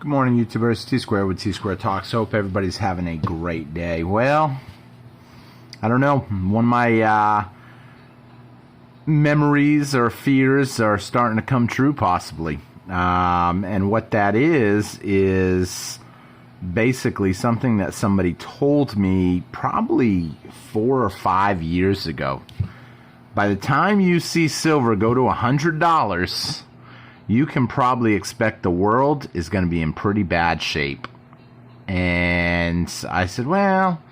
Good morning, YouTubers. T-Square with T-Square Talks. Hope everybody's having a great day. Well, I don't know. One of my memories or fears are starting to come true, possibly. And what that is basically something that somebody told me probably 4 or 5 years ago. By the time you see silver go to $100, you can probably expect the world is going to be in pretty bad shape. And I said, well,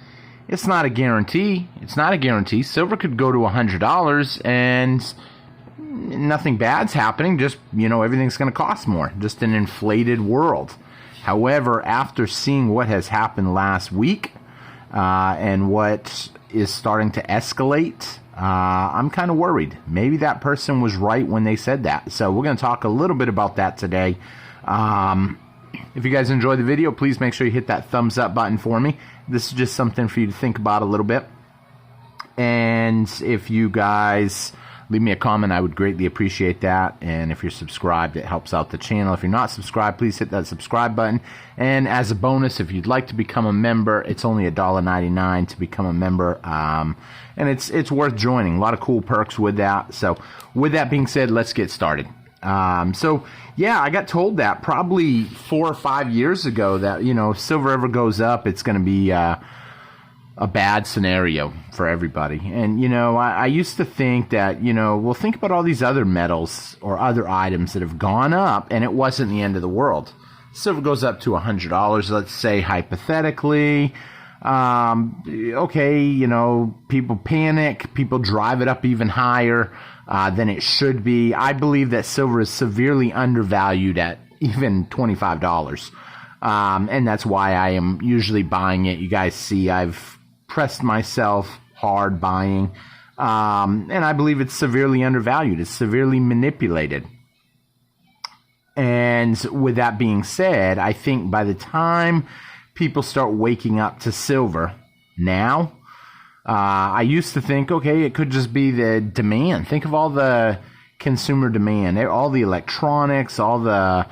it's not a guarantee. It's not a guarantee. Silver could go to $100 and nothing bad's happening. Just, everything's going to cost more. Just an inflated world. However, after seeing what has happened last week and what is starting to escalate, I'm kind of worried. Maybe that person was right when they said that. So we're going to talk a little bit about that today. If you guys enjoy the video, please make sure you hit that thumbs up button for me. This is just something for you to think about a little bit. And if you guys leave me a comment, I would greatly appreciate that. And if you're subscribed, it helps out the channel. If you're not subscribed, please hit that subscribe button. And as a bonus, if you'd like to become a member, it's only $1.99 to become a member. And it's worth joining. A lot of cool perks with that. So with that being said, let's get started. So yeah, I got told that probably 4 or 5 years ago that, if silver ever goes up, it's going to be a bad scenario for everybody. And, I used to think that, well, think about all these other metals or other items that have gone up and it wasn't the end of the world. Silver goes up to $100, let's say, hypothetically. Okay, people panic, people drive it up even higher than it should be. I believe that silver is severely undervalued at even $25. And that's why I am usually buying it. You guys see I've pressed myself hard buying. And I believe it's severely undervalued. It's severely manipulated. And with that being said, I think by the time people start waking up to silver now, I used to think, okay, it could just be the demand. Think of all the consumer demand, all the electronics, all the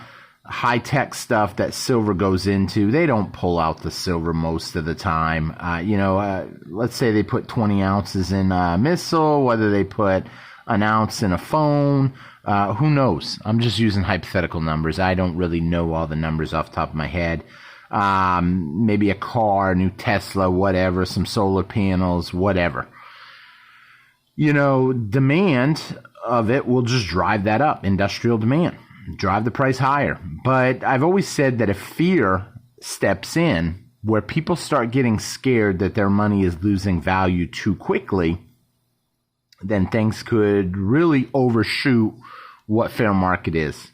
high-tech stuff that silver goes into. They don't pull out the silver most of the time. Let's say they put 20 ounces in a missile, whether they put an ounce in a phone, who knows? I'm just using hypothetical numbers. I don't really know all the numbers off the top of my head. Maybe a car, a new Tesla, whatever, some solar panels, whatever. Demand of it will just drive that up, industrial demand. Drive the price higher. But I've always said that if fear steps in, where people start getting scared that their money is losing value too quickly, then things could really overshoot what fair market is.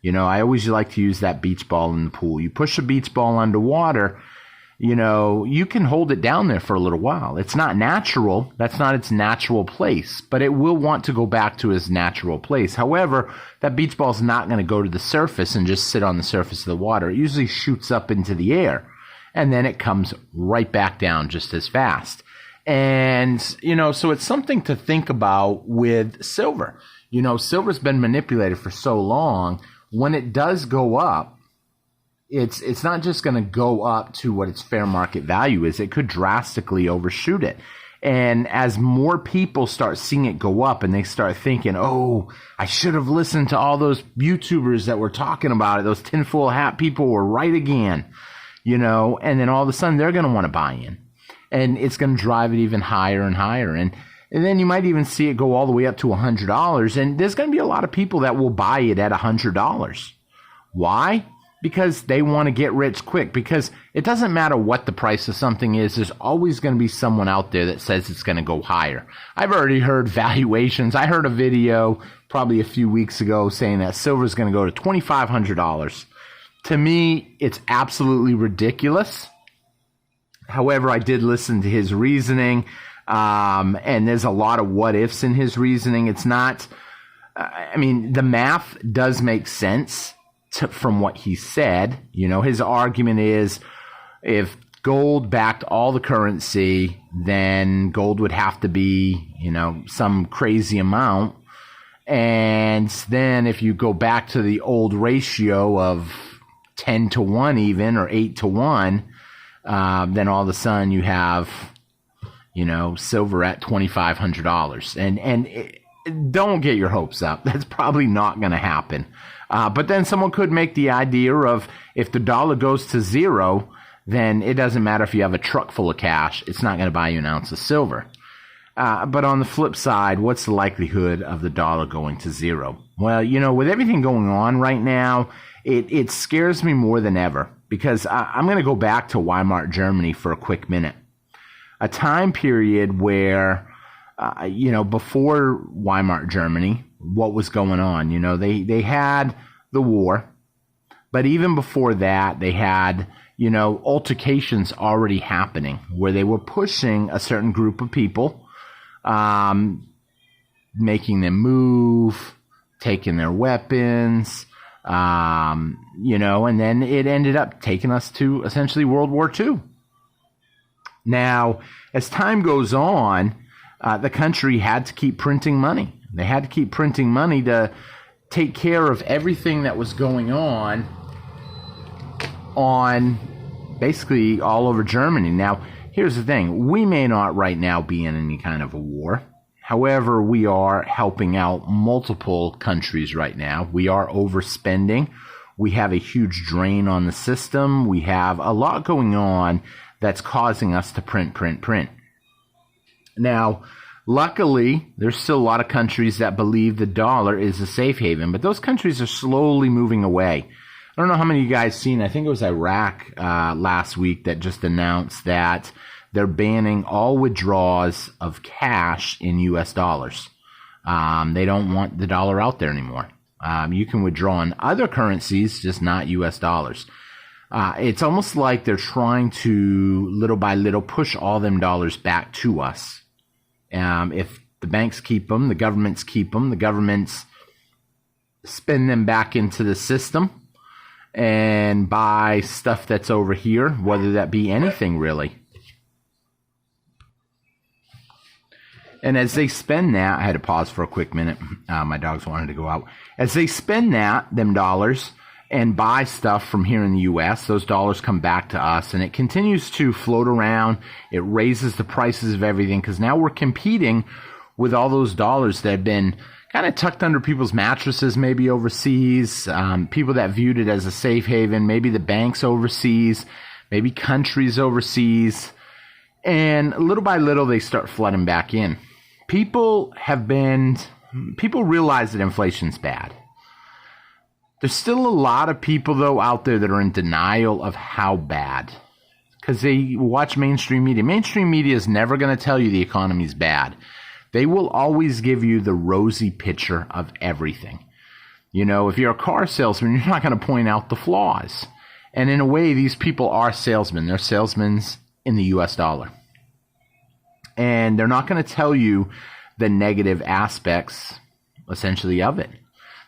I always like to use that beach ball in the pool. You push a beach ball underwater, you can hold it down there for a little while. It's not natural. That's not its natural place, but it will want to go back to its natural place. However, that beach ball is not going to go to the surface and just sit on the surface of the water. It usually shoots up into the air, and then it comes right back down just as fast. And, so it's something to think about with silver. Silver's been manipulated for so long. When it does go up, it's not just going to go up to what its fair market value is. It could drastically overshoot it. And as more people start seeing it go up and they start thinking, oh, I should have listened to all those YouTubers that were talking about it. Those tinfoil hat people were right again, and then all of a sudden they're going to want to buy in. And it's going to drive it even higher and higher. And then you might even see it go all the way up to $100. And there's going to be a lot of people that will buy it at $100. Why? Because they want to get rich quick. Because it doesn't matter what the price of something is. There's always going to be someone out there that says it's going to go higher. I've already heard valuations. I heard a video probably a few weeks ago saying that silver is going to go to $2,500. To me, it's absolutely ridiculous. However, I did listen to his reasoning. And there's a lot of what ifs in his reasoning. It's not, the math does make sense from what he said. His argument is if gold backed all the currency, then gold would have to be, some crazy amount. And then if you go back to the old ratio of 10 to 1 even, or 8 to 1, then all of a sudden you have, silver at $2,500. And don't get your hopes up. That's probably not going to happen. But then someone could make the idea of, if the dollar goes to zero, then it doesn't matter if you have a truck full of cash. It's not going to buy you an ounce of silver. But on the flip side, what's the likelihood of the dollar going to zero? Well, with everything going on right now, it scares me more than ever, because I'm going to go back to Weimar Germany for a quick minute. A time period where, before Weimar Germany, what was going on? They had the war, but even before that, they had, altercations already happening where they were pushing a certain group of people, making them move, taking their weapons, and then it ended up taking us to essentially World War II. Now, as time goes on, the country had to keep printing money. They had to keep printing money to take care of everything that was going on basically all over Germany. Now, here's the thing. We may not right now be in any kind of a war. However, we are helping out multiple countries right now. We are overspending. We have a huge drain on the system. We have a lot going on that's causing us to print. Now, luckily, there's still a lot of countries that believe the dollar is a safe haven, but those countries are slowly moving away. I don't know how many of you guys seen, I think it was Iraq last week that just announced that they're banning all withdrawals of cash in U.S. dollars. They don't want the dollar out there anymore. You can withdraw in other currencies, just not U.S. dollars. It's almost like they're trying to, little by little, push all them dollars back to us. If the banks keep them, the governments keep them, the governments spend them back into the system and buy stuff that's over here, whether that be anything really. And as they spend that, I had to pause for a quick minute. My dogs wanted to go out. As they spend them dollars, and buy stuff from here in the U.S., those dollars come back to us, and it continues to float around. It raises the prices of everything, because now we're competing with all those dollars that have been kind of tucked under people's mattresses, maybe overseas, people that viewed it as a safe haven, maybe the banks overseas, maybe countries overseas, and little by little they start flooding back in. People realize that inflation's bad. There's still a lot of people, though, out there that are in denial of how bad, because they watch mainstream media. Mainstream media is never going to tell you the economy's bad. They will always give you the rosy picture of everything. If you're a car salesman, you're not going to point out the flaws. And in a way, these people are salesmen. They're salesmen in the U.S. dollar. And they're not going to tell you the negative aspects, essentially, of it.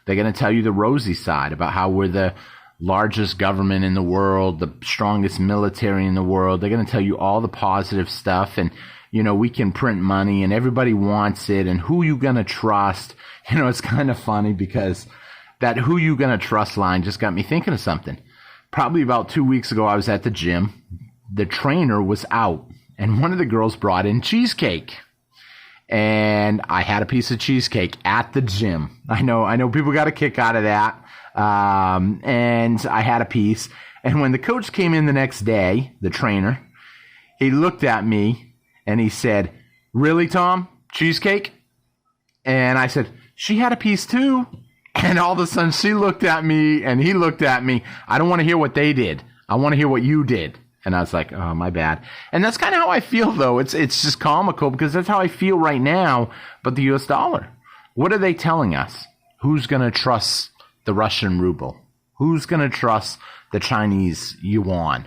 They're going to tell you the rosy side about how we're the largest government in the world, the strongest military in the world. They're going to tell you all the positive stuff, and, we can print money and everybody wants it, and who you going to trust. It's kind of funny because that who you going to trust line just got me thinking of something. Probably about 2 weeks ago, I was at the gym. The trainer was out, and one of the girls brought in cheesecake. And I had a piece of cheesecake at the gym. I know people got a kick out of that. And I had a piece. And when the coach came in the next day, the trainer, he looked at me and he said, "Really, Tom? Cheesecake?" And I said, "She had a piece too." And all of a sudden she looked at me and he looked at me. "I don't want to hear what they did. I want to hear what you did." And I was like, oh, my bad. And that's kind of how I feel, though. It's just comical because that's how I feel right now. But the U.S. dollar, what are they telling us? Who's going to trust the Russian ruble? Who's going to trust the Chinese yuan?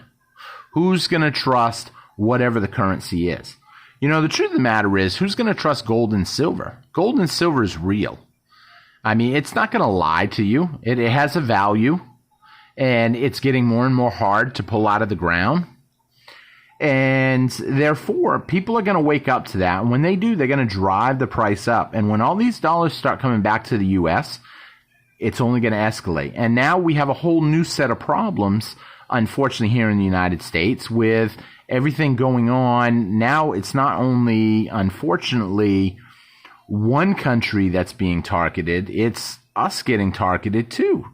Who's going to trust whatever the currency is? The truth of the matter is, who's going to trust gold and silver? Gold and silver is real. I mean, it's not going to lie to you. It has a value. And it's getting more and more hard to pull out of the ground. And therefore, people are going to wake up to that. And when they do, they're going to drive the price up. And when all these dollars start coming back to the U.S., it's only going to escalate. And now we have a whole new set of problems, unfortunately, here in the United States with everything going on. Now it's not only, unfortunately, one country that's being targeted, it's us getting targeted too.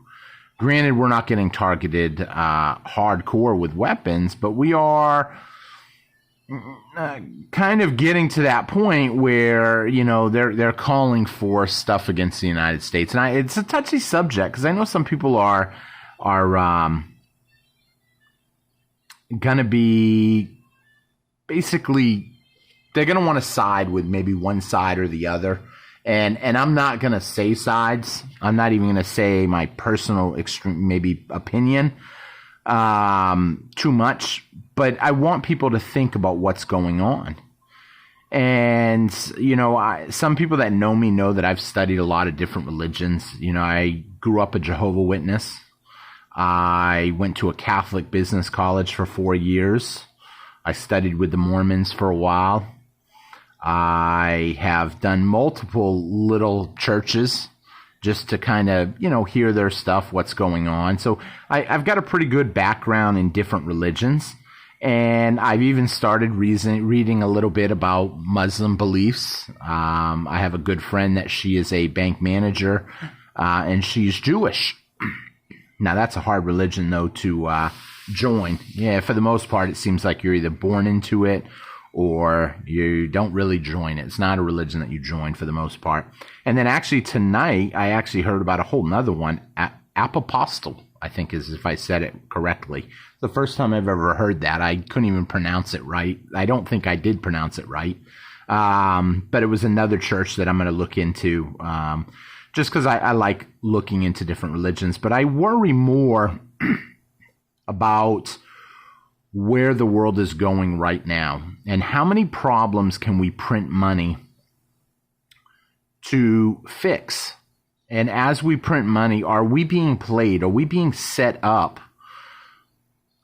Granted, we're not getting targeted hardcore with weapons, but we are kind of getting to that point where, you know, they're calling for stuff against the United States. And it's a touchy subject because I know some people are going to be basically, they're going to want to side with maybe one side or the other. And I'm not going to say sides. I'm not even going to say my personal extreme, maybe opinion too much. But I want people to think about what's going on. And, you know, some people that know me know that I've studied a lot of different religions. You know, I grew up a Jehovah's Witness. I went to a Catholic business college for 4 years. I studied with the Mormons for a while. I have done multiple little churches just to kind of, you know, hear their stuff, what's going on. So I've got a pretty good background in different religions. And I've even started reading a little bit about Muslim beliefs. I have a good friend that she is a bank manager, and she's Jewish. Now, that's a hard religion, though, to join. Yeah, for the most part, it seems like you're either born into it or you don't really join it. It's not a religion that you join for the most part. And then actually tonight, I actually heard about a whole nother one, Apostle, I think is, if I said it correctly. The first time I've ever heard that. I couldn't even pronounce it right. I don't think I did pronounce it right. But it was another church that I'm going to look into, just because I like looking into different religions. But I worry more about where the world is going right now and how many problems can we print money to fix. And as we print money, are we being played? Are we being set up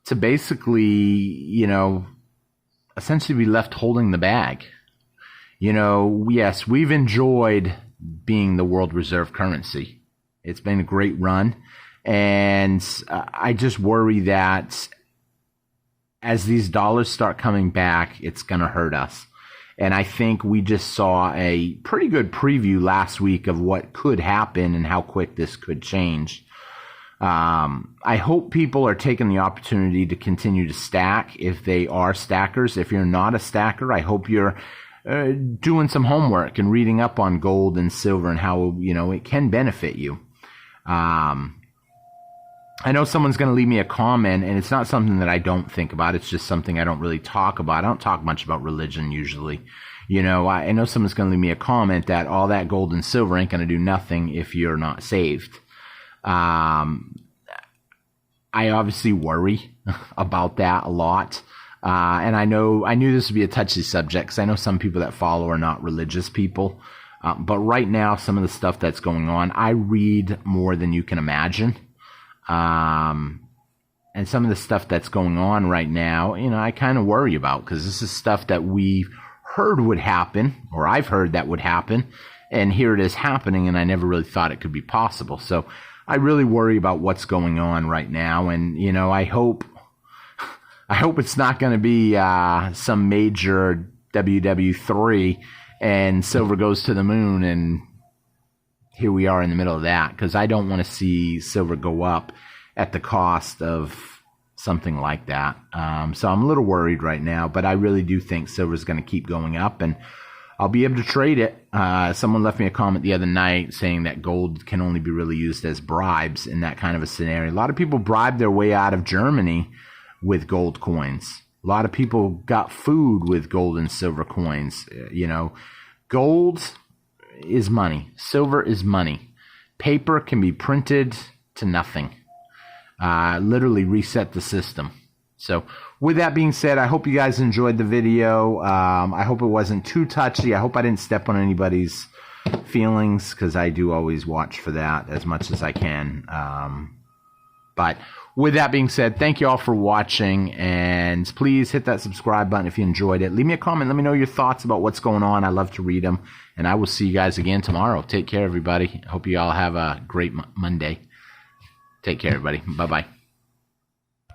to basically, you know, essentially be left holding the bag? You know, yes, we've enjoyed being the world reserve currency. It's been a great run. And I just worry that as these dollars start coming back, it's going to hurt us. And I think we just saw a pretty good preview last week of what could happen and how quick this could change. I hope people are taking the opportunity to continue to stack if they are stackers. If you're not a stacker, I hope you're doing some homework and reading up on gold and silver and how, you know, it can benefit you. I know someone's going to leave me a comment, and it's not something that I don't think about. It's just something I don't really talk about. I don't talk much about religion usually. You know, I know someone's going to leave me a comment that all that gold and silver ain't going to do nothing if you're not saved. I obviously worry about that a lot. And I knew this would be a touchy subject because I know some people that follow are not religious people. But right now, some of the stuff that's going on, I read more than you can imagine. And some of the stuff that's going on right now, you know, I kind of worry about because this is stuff that we heard would happen, or I've heard that would happen, and here it is happening, and I never really thought it could be possible. So I really worry about what's going on right now, and, you know, I hope it's not going to be some major WW3 and silver goes to the moon and here we are in the middle of that, because I don't want to see silver go up at the cost of something like that. So I'm a little worried right now, but I really do think silver is going to keep going up, and I'll be able to trade it. Someone left me a comment the other night saying that gold can only be really used as bribes in that kind of a scenario. A lot of people bribe their way out of Germany with gold coins. A lot of people got food with gold and silver coins. You know, gold is money. Silver is money. Paper can be printed to nothing. Literally reset the system. So with that being said, I hope you guys enjoyed the video. I hope it wasn't too touchy. I hope I didn't step on anybody's feelings, because I do always watch for that as much as I can. But with that being said, thank you all for watching, and please hit that subscribe button if you enjoyed it. Leave me a comment. Let me know your thoughts about what's going on. I love to read them, and I will see you guys again tomorrow. Take care, everybody. Hope you all have a great Monday. Take care, everybody. Bye-bye.